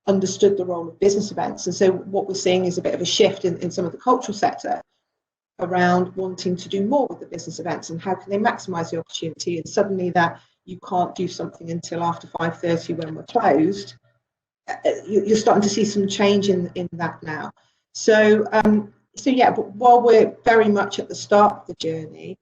understood the role of business events. And so what we're seeing is a bit of a shift in some of the cultural sector around wanting to do more with the business events and how can they maximise the opportunity. And suddenly that you can't do something until after 5:30 when we're closed. You're starting to see some change in that now. So yeah, but while we're very much at the start of the journey,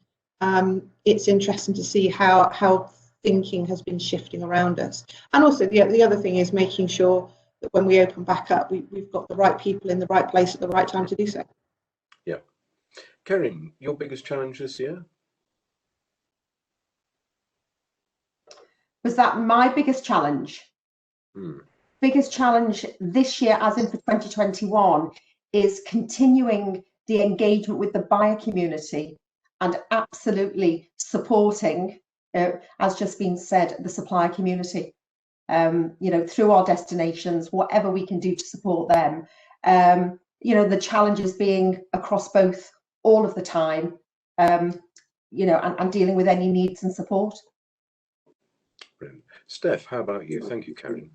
it's interesting to see how thinking has been shifting around us. And also the other thing is making sure that when we open back up, we've got the right people in the right place at the right time to do so. Yeah. Kerrin, your biggest challenge this year? Was that my biggest challenge? biggest challenge this year, as in for 2021, is continuing the engagement with the buyer community and absolutely supporting, as just been said, the supplier community. Through our destinations, whatever we can do to support them. The challenges being across both all of the time, and dealing with any needs and support. Brilliant. Steph, how about you? Thank you, Kerrin.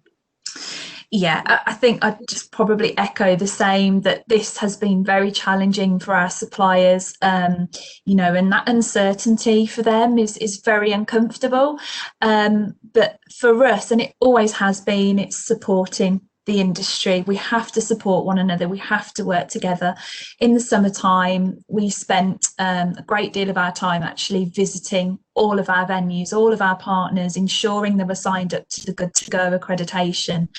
Yeah, I think I'd just probably echo the same, that this has been very challenging for our suppliers, and that uncertainty for them is very uncomfortable. But for us, and it always has been, it's supporting the industry. We have to support one another. We have to work together. In the summertime, we spent a great deal of our time actually visiting all of our venues, all of our partners, ensuring they were signed up to the Good to Go accreditation,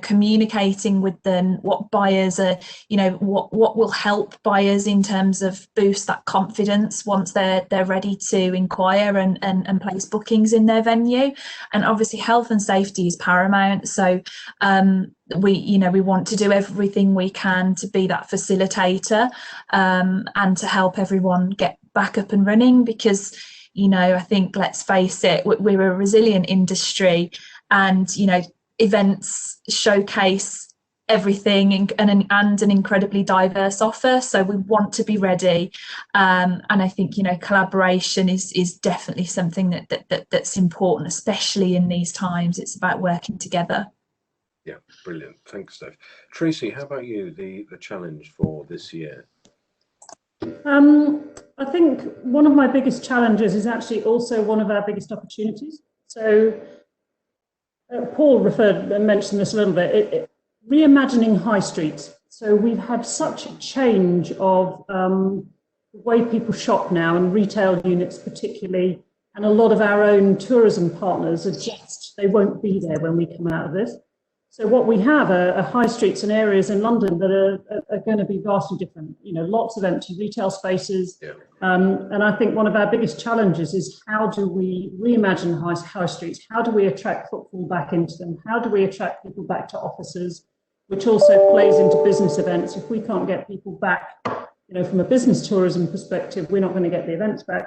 communicating with them what buyers are, what will help buyers in terms of boost that confidence once they're ready to inquire and place bookings in their venue. And obviously health and safety is paramount. So we want to do everything we can to be that facilitator, and to help everyone get back up and running, because I think, let's face it, we're a resilient industry, and events showcase everything and an incredibly diverse offer, so we want to be ready, and I think collaboration is definitely something that's important, especially in these times. It's about working together. Yeah, brilliant. Thanks, Steph. Tracy, how about you, the challenge for this year? I think one of my biggest challenges is actually also one of our biggest opportunities. So Paul mentioned this a little bit, reimagining high streets. So we've had such a change of the way people shop now, and retail units particularly, and a lot of our own tourism partners they won't be there when we come out of this. So what we have are high streets and areas in London that are going to be vastly different. Lots of empty retail spaces. Yeah. And I think one of our biggest challenges is, how do we reimagine high streets? How do we attract footfall back into them? How do we attract people back to offices, which also plays into business events? If we can't get people back, from a business tourism perspective, we're not going to get the events back.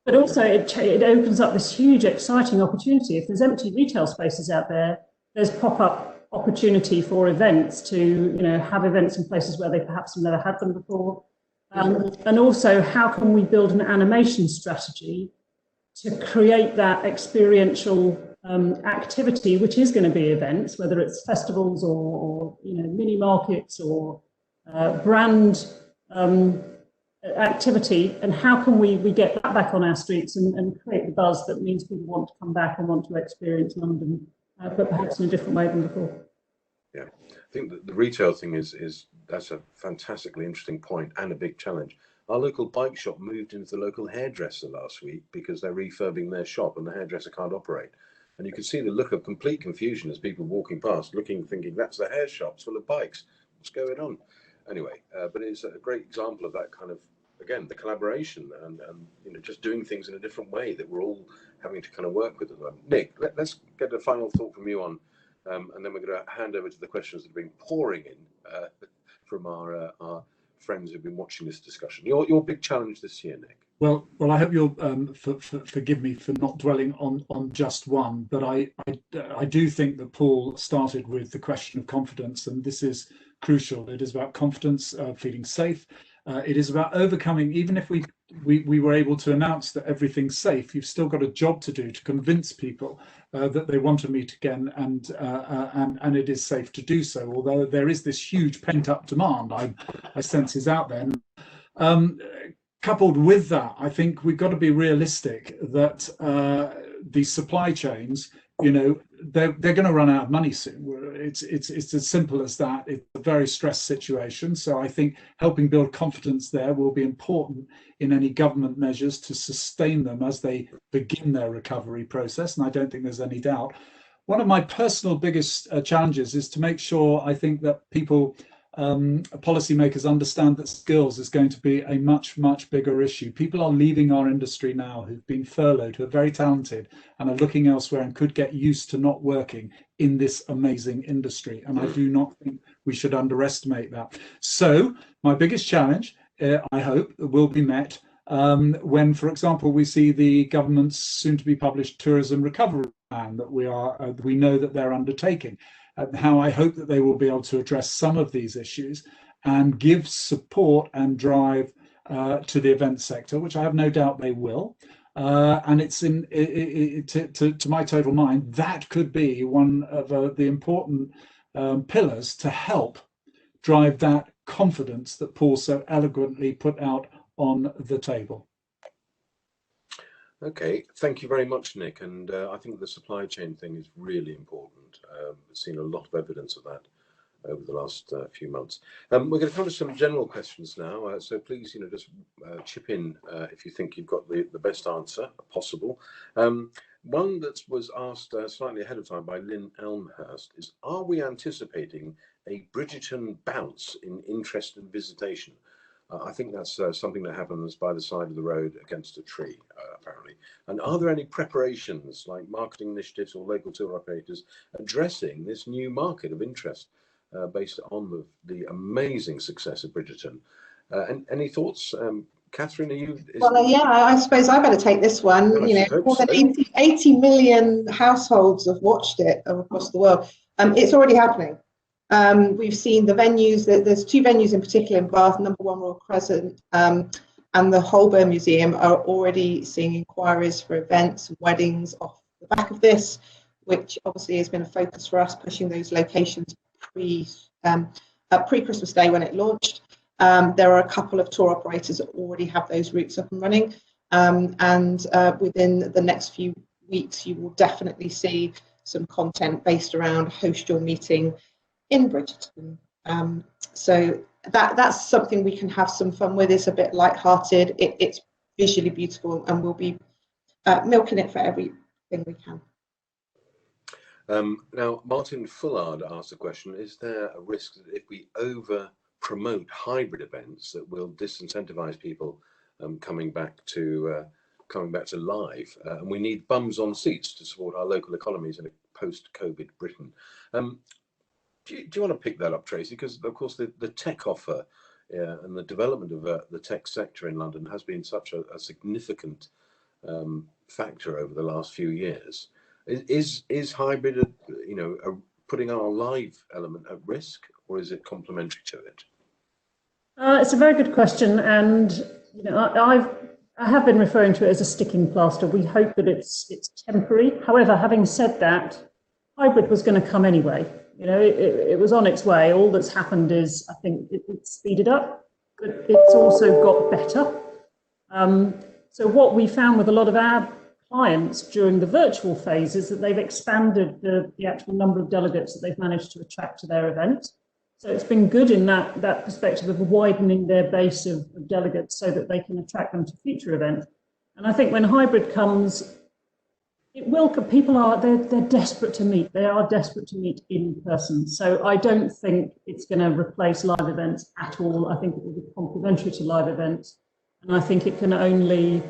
But also it opens up this huge, exciting opportunity. If there's empty retail spaces out there, there's pop-up opportunity for events to, have events in places where they perhaps have never had them before. And also, how can we build an animation strategy to create that experiential activity, which is going to be events, whether it's festivals or mini markets or brand activity, and how can we get that back on our streets and create the buzz that means people want to come back and want to experience London, but perhaps in a different way than before. Yeah, I think that the retail thing that's a fantastically interesting point and a big challenge. Our local bike shop moved into the local hairdresser last week because they're refurbing their shop and the hairdresser can't operate. And you can see the look of complete confusion as people walking past, thinking that's the hair shop's full of bikes. What's going on? Anyway, but it's a great example of that kind of, again, the collaboration and just doing things in a different way that we're all having to kind of work with. Nick, let's get a final thought from you on, and then we're going to hand over to the questions that have been pouring in from our friends who've been watching this discussion. Your big challenge this year, Nick. Well, I hope you'll forgive me for not dwelling on just one, but I do think that Paul started with the question of confidence, and this is crucial. It is about confidence, feeling safe. It is about overcoming, even if we were able to announce that everything's safe, you've still got a job to do to convince people that they want to meet again, and it is safe to do so. Although there is this huge pent-up demand, I sense is out there. Coupled with that, I think we've got to be realistic that these supply chains, they're going to run out of money soon. It's as simple as that. It's a very stressed situation. So I think helping build confidence there will be important in any government measures to sustain them as they begin their recovery process. And I don't think there's any doubt. One of my personal biggest challenges is to make sure, I think, that people policymakers understand that skills is going to be a much, much bigger issue. People are leaving our industry now who've been furloughed, who are very talented and are looking elsewhere and could get used to not working in this amazing industry. And I do not think we should underestimate that. So my biggest challenge, I hope, will be met when, for example, we see the government's soon to be published tourism recovery plan that we know that they're undertaking. How I hope that they will be able to address some of these issues and give support and drive to the event sector, which I have no doubt they will. And it's to my total mind, that could be one of the important pillars to help drive that confidence that Paul so eloquently put out on the table. Okay, thank you very much, Nick. And I think the supply chain thing is really important. We've seen a lot of evidence of that over the last few months. We're going to come to some general questions now. So please, just chip in if you think you've got the best answer possible. One that was asked slightly ahead of time by Lynn Elmhurst is, are we anticipating a Bridgerton bounce in interest and visitation? I think that's something that happens by the side of the road against a tree, apparently. And are there any preparations, like marketing initiatives or local tour operators, addressing this new market of interest based on the amazing success of Bridgerton? And any thoughts? Catherine, are you? Well, yeah, I suppose I better take this one. More than 80 million households have watched it across the world. It's already happening. We've seen the venues, there's two venues in particular in Bath, number 1 Royal Crescent and the Holborn Museum are already seeing inquiries for events, weddings off the back of this, which obviously has been a focus for us, pushing those locations pre-Christmas Day when it launched. There are a couple of tour operators that already have those routes up and running. And within the next few weeks, you will definitely see some content based around host your meeting in Bridgerton. So that's something we can have some fun with. It's a bit light-hearted. It's visually beautiful, and we'll be milking it for everything we can. Now, Martin Fullard asked a question: is there a risk that if we over-promote hybrid events, that will disincentivize people coming back to live? And we need bums on seats to support our local economies in a post-COVID Britain. Do you want to pick that up, Tracy? Because, of course, the tech offer and the development of the tech sector in London has been such a significant factor over the last few years. Is hybrid, putting our live element at risk, or is it complementary to it? It's a very good question, and I have been referring to it as a sticking plaster. We hope that it's temporary. However, having said that, hybrid was going to come anyway. It was on its way. All that's happened is, I think, it's speeded up, but it's also got better. So what we found with a lot of our clients during the virtual phase is that they've expanded the actual number of delegates that they've managed to attract to their event. So it's been good in that perspective of widening their base of delegates so that they can attract them to future events. And I think when hybrid comes, they're desperate to meet. They are desperate to meet in person. So I don't think it's going to replace live events at all. I think it will be complementary to live events. And I think it can only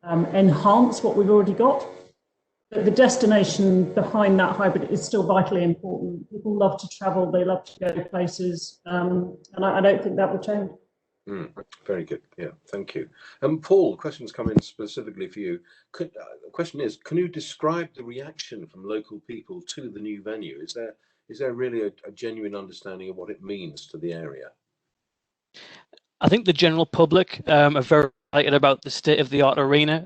enhance what we've already got. But the destination behind that hybrid is still vitally important. People love to travel. They love to go to places. And I don't think that will change. Very good. Yeah, thank you. Paul, questions come in specifically for you. The question is, can you describe the reaction from local people to the new venue? Is there really a genuine understanding of what it means to the area? I think the general public are very excited about the state-of-the-art arena.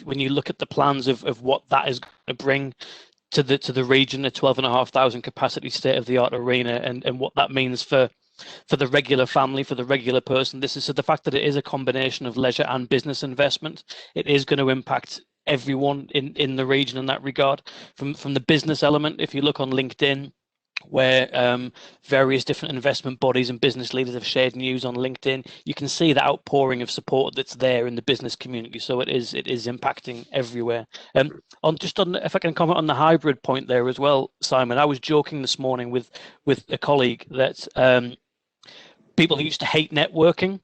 When you look at the plans of what that is going to bring to the region, a 12,500 capacity state-of-the-art arena, and what that means for the regular family, for the regular person. So the fact that it is a combination of leisure and business investment, it is going to impact everyone in the region in that regard. From the business element, if you look on LinkedIn, where various different investment bodies and business leaders have shared news on LinkedIn, you can see the outpouring of support that's there in the business community. So it is impacting everywhere. If I can comment on the hybrid point there as well, Simon, I was joking this morning with a colleague that people who used to hate networking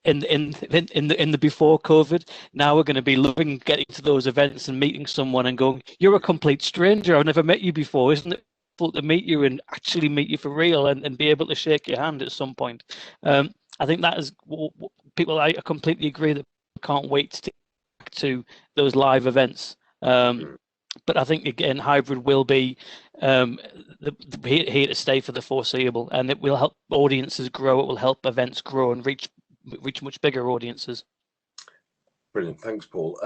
in the before COVID, now we're going to be loving getting to those events and meeting someone and going, you're a complete stranger, I've never met you before, isn't it cool to meet you and actually meet you for real and be able to shake your hand at some point. I think that is people, I completely agree that can't wait to get back to those live events. But I think, again, hybrid will be here to stay for the foreseeable, and it will help audiences grow. It will help events grow and reach much bigger audiences. Brilliant. Thanks, Paul.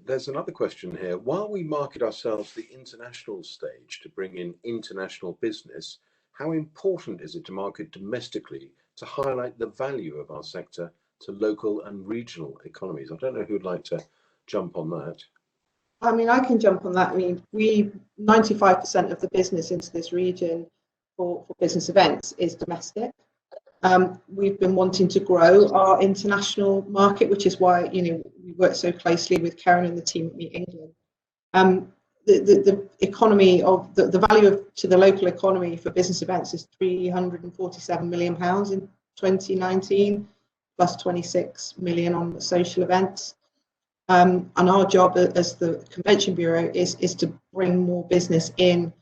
There's another question here. While we market ourselves to the international stage to bring in international business, how important is it to market domestically to highlight the value of our sector to local and regional economies? I don't know who would like to jump on that. I mean, I can jump on that. I mean, 95% of the business into this region for business events is domestic. We've been wanting to grow our international market, which is why, you know, we work so closely with Kerrin and the team at MeetEngland. The economy of the value to the local economy for business events is £347 million in 2019, plus 26 million on the social events. And our job as the Convention Bureau is to bring more business in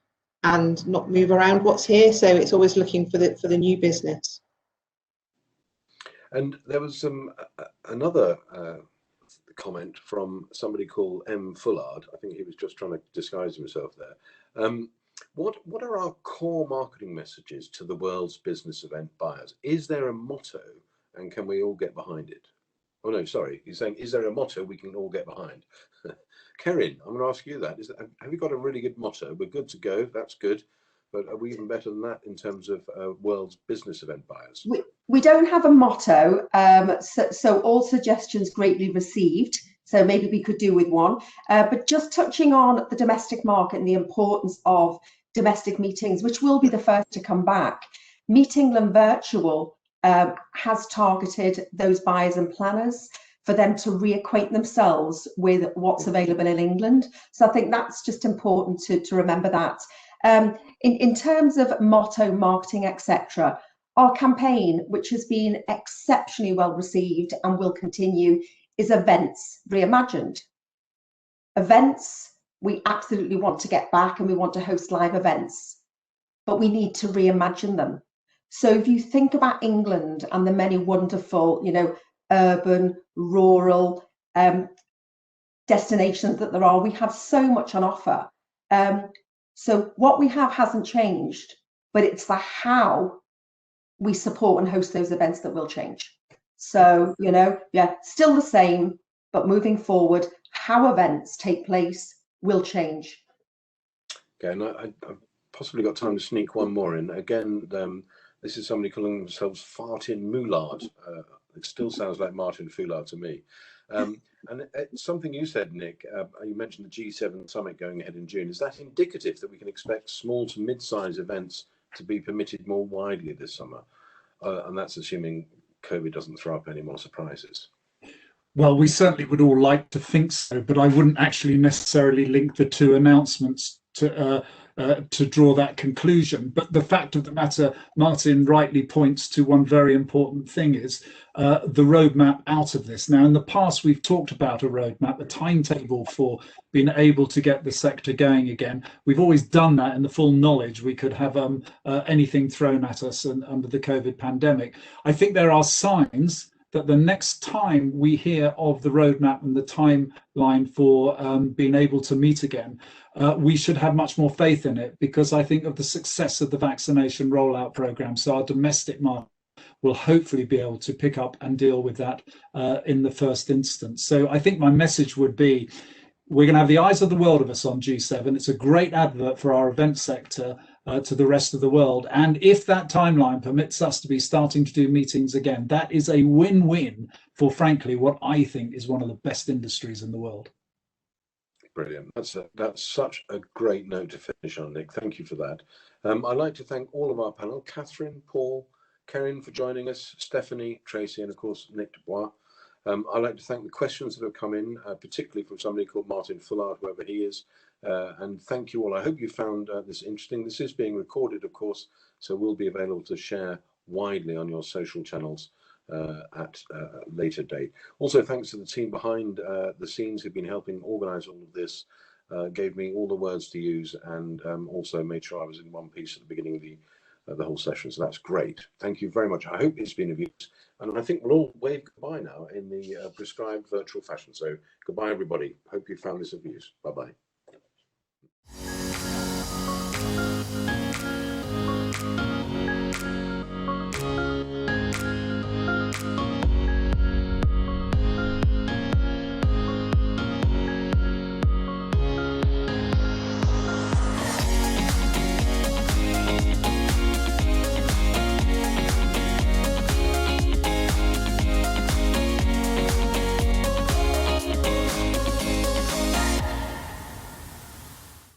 and not move around what's here. So it's always looking for the new business. And there was another comment from somebody called M. Fullard. I think he was just trying to disguise himself there. What are our core marketing messages to the world's business event buyers? Is there a motto, and can we all get behind it? Oh no, sorry. He's saying, is there a motto we can all get behind? Kerrin, I'm going to ask you that. Have you got a really good motto? We're good to go. That's good. But are we even better than that in terms of world's business event buyers? We don't have a motto, so all suggestions greatly received. So maybe we could do with one. But just touching on the domestic market and the importance of domestic meetings, which will be the first to come back. MeetEngland Virtual has targeted those buyers and planners for them to reacquaint themselves with what's available in England. So I think that's just important to remember that. In terms of motto, marketing, etc., our campaign, which has been exceptionally well received and will continue, is Events Reimagined. Events, we absolutely want to get back and we want to host live events, but we need to reimagine them. So if you think about England and the many wonderful, you know, urban, rural destinations that there are, we have so much on offer. So what we have hasn't changed, but it's the how we support and host those events that will change. So, you know, yeah, still the same, but moving forward, how events take place will change. Okay, and I've possibly got time to sneak one more in. Again, this is somebody calling themselves Fartin Moulard. It still sounds like Martin Foulard to me. And something you said, Nick, you mentioned the G7 summit going ahead in June. Is that indicative that we can expect small to mid-size events to be permitted more widely this summer? And that's assuming COVID doesn't throw up any more surprises. Well, we certainly would all like to think so, but I wouldn't actually necessarily link the two announcements to draw that conclusion. But the fact of the matter, Martin rightly points to one very important thing, is the roadmap out of this. Now, in the past, we've talked about a roadmap, a timetable for being able to get the sector going again. We've always done that in the full knowledge we could have anything thrown at us under the COVID pandemic. I think there are signs that the next time we hear of the roadmap and the timeline for being able to meet again, we should have much more faith in it, because I think of the success of the vaccination rollout program. So our domestic market will hopefully be able to pick up and deal with that in the first instance. So I think my message would be, we're going to have the eyes of the world of us on G7. It's a great advert for our event sector to the rest of the world. And if that timeline permits us to be starting to do meetings again, that is a win-win for, frankly, what I think is one of the best industries in the world. Brilliant. That's such a great note to finish on, Nick. Thank you for that. I'd like to thank all of our panel, Catherine, Paul, Kerrin for joining us, Stephanie, Tracy, and of course, Nick Bois. I'd like to thank the questions that have come in, particularly from somebody called Martin Fullard, whoever he is. And thank you all. I hope you found this interesting. This is being recorded, of course, so we'll be available to share widely on your social channels at a later date. Also, thanks to the team behind the scenes who've been helping organise all of this, gave me all the words to use, and also made sure I was in one piece at the beginning of the whole session. So that's great. Thank you very much. I hope it's been of use, and I think we'll all wave goodbye now in the prescribed virtual fashion. So goodbye, everybody. Hope you found this of use. Bye bye.